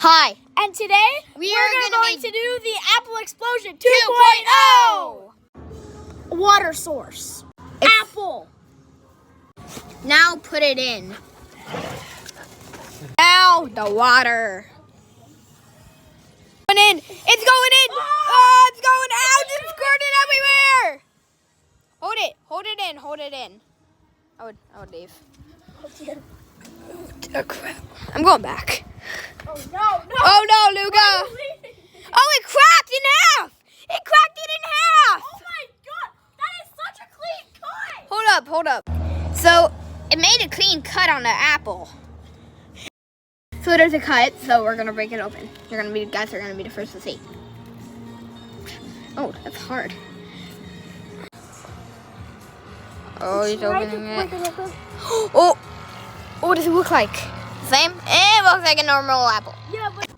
Hi. And today We're going to do the Apple Explosion 2.0 water source. Apple. Now put it in. Now the water. Going in. It's going in. Oh, it's going out. It's squirting everywhere. Hold it. Hold it in. Hold it in. I would leave. Oh, crap. I'm going back. Oh no, no. Oh no, Luca. Oh, it cracked in half. It cracked it in half. Oh my god, that is such a clean cut. Hold up. So it made a clean cut on the apple. So there's a cut, so we're gonna break it open. You guys are gonna be the first to see. Oh, that's hard. Oh, he's opening it. Oh, what does it look like? Same? It looks like a normal apple. Yeah, but